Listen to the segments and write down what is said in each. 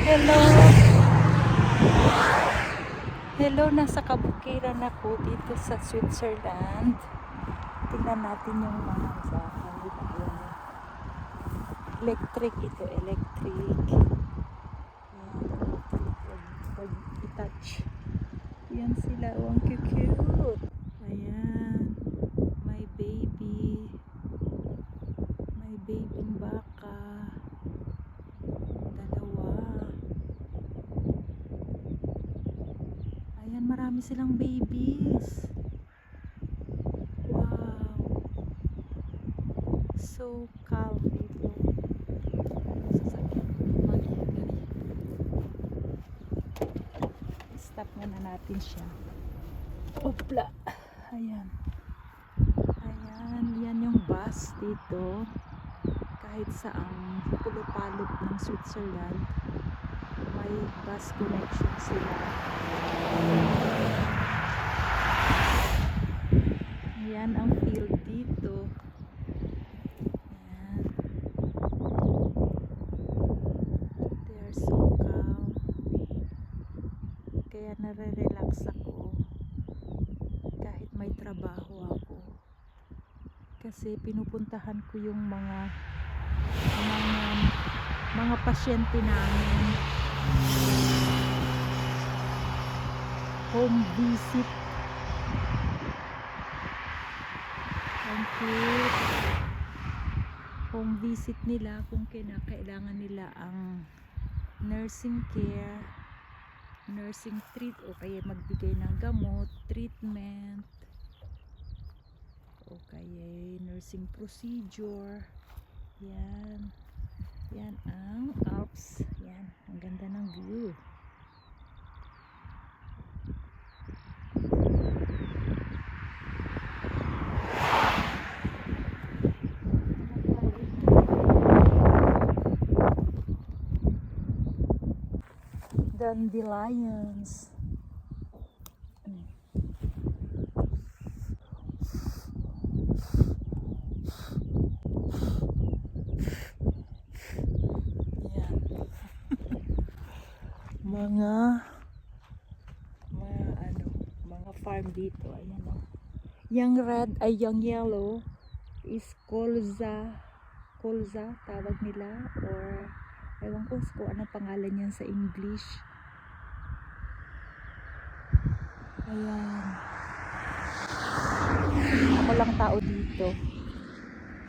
Hello! Hello, nasa kabukiran ako dito sa Switzerland. Tingnan natin yung mga bahay. Electric ito, electric. Pag i-touch. Yan sila, ang cute. Ayan. May baby. May babying baka. Ayan, marami silang babies. Wow. So calm dito. Sasakyan ko mag-ingay. Stop muna natin siya. Opla. Ayan. Ayan, yan yung bus dito. Kahit saang pulupalop ng Switzerland, may bus connection sila. Ayan ang field dito. Ayan. They are so calm. Kaya nare-relax ako kahit may trabaho ako. Kasi pinupuntahan ko yung mga pasyente namin. Home visit. Thank you. Home visit nila kung kailangan nila ang nursing care, nursing treat o kaya magbigay ng gamot, treatment o kaya nursing procedure. Yan. Yan ang Alps. Yan. Ang ganda ng view. Dandelions. Yan. mga farm dito. Ayan o. Yung red ay yung yellow is colza tawag nila, or ewan ko kung anong pangalan yan sa English. Ayan. Ako lang tao dito.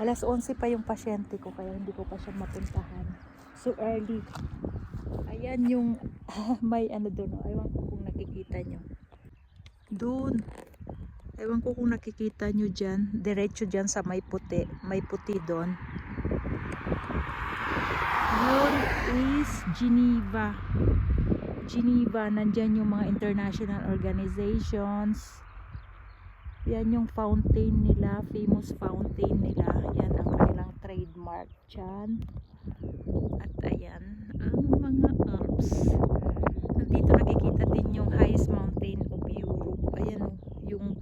Alas 11 pa yung pasyente ko, kaya hindi ko pa siya mapuntahan. So early. Ayan yung may doon. Ewan ko kung nakikita nyo. Doon. Ewan ko kung nakikita nyo dyan. Diretso dyan sa may puti. May puti doon. Yun is Geneva. Geneva, nandyan yung mga international organizations. Yan yung fountain nila, famous fountain nila. Yan ang kanilang trademark dyan. At ayan ang mga Alps. Nandito nakikita din yung highest mountain of Europe. Ayan o, yung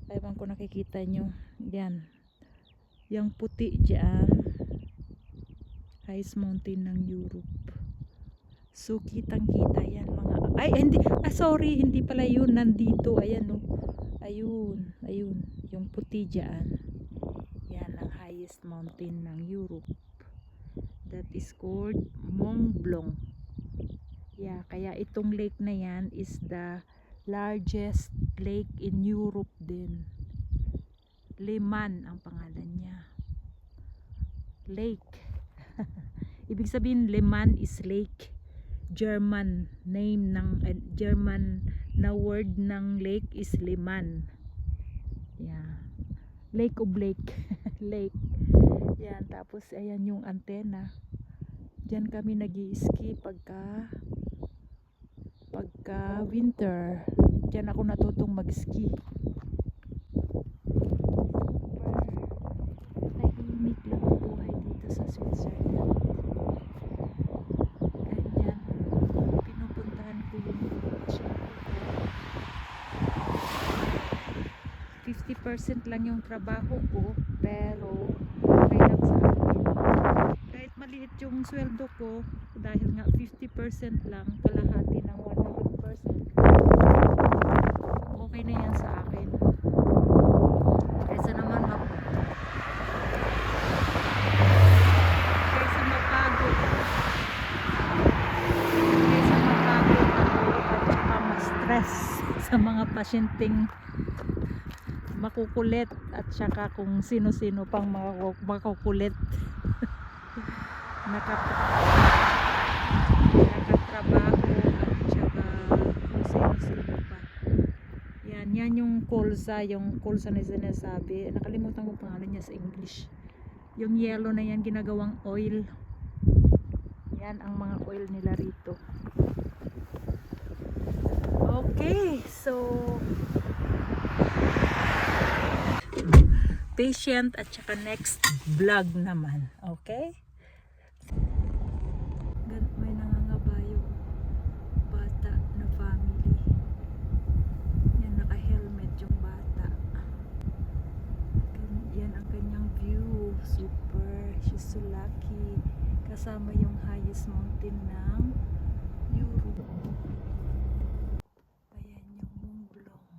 ewan ko nakikita nyo. Yan. Yung puti dyan. Highest mountain ng Europe. So kitang kita yan mga, ay hindi, sorry, hindi pala yun, nandito, ayan o, ayun, yung puti dyan, yan ang highest mountain ng Europe, that is called Mont Blanc. Yeah, kaya itong lake na yan is the largest lake in Europe din. Le Mans ang pangalan niya, lake. Ibig sabihin Le Mans is lake. German name ng German na word ng lake is Le Mans. Yeah. Lake of lake. Lake. Yan, tapos ayan yung antena. Diyan kami nag-i-ski pagka winter. Diyan ako natutong mag-ski. Tahimik lang ang buhay dito sa Switzerland. 50% lang yung trabaho ko, pero okay lang sa akin. Kahit maliit yung sweldo ko dahil nga 50% lang, kalahati ng 100%. Okay na yan sa akin. Kaysa naman kaysa mapagod ako at saka ma-stress sa mga pasyenteng makukulit at saka kung sino-sino pang makukulit nakatrabaho at saka kung sino-sino pa. Yan yung kolsa na sinasabi. Nakalimutan ko pangalan niya sa English. Yung yellow na yan ginagawang oil. Yan ang mga oil nila rito. Okay, so patient at saka next vlog naman. Okay? May nangangabayong bata na family. Yan, naka-helmet yung bata. Yan ang kanyang view. Super. She's so lucky. Kasama yung highest mountain ng Europe. Ayan yung Mont Blanc.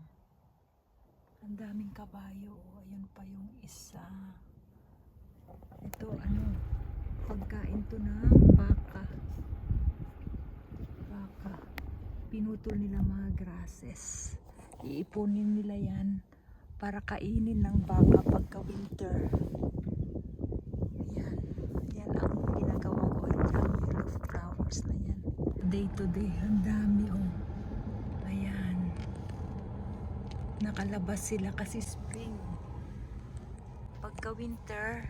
Ang daming kabayo. Ayun pa yung isa. Ito pagkain to ng baka. Pinutol nila mga grasses. Iipunin nila yan para kainin ng baka pagka winter. Yan ang ginagawa ko. Ang yellow flowers na yan. Day to day, ang dami ayan. Nakalabas sila kasi spring. Pagka winter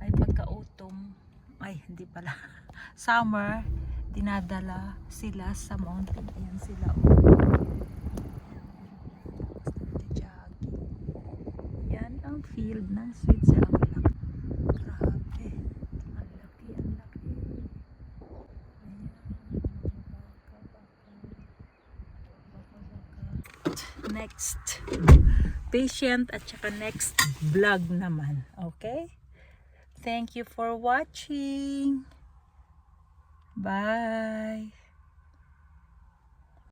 ay pagka autumn, ay hindi pala, summer, dinadala sila sa mountain. Ayan sila yan ang field ng Switzerland. Grabe, ang laki. Next patient at saka next vlog naman. Okay? Thank you for watching. Bye.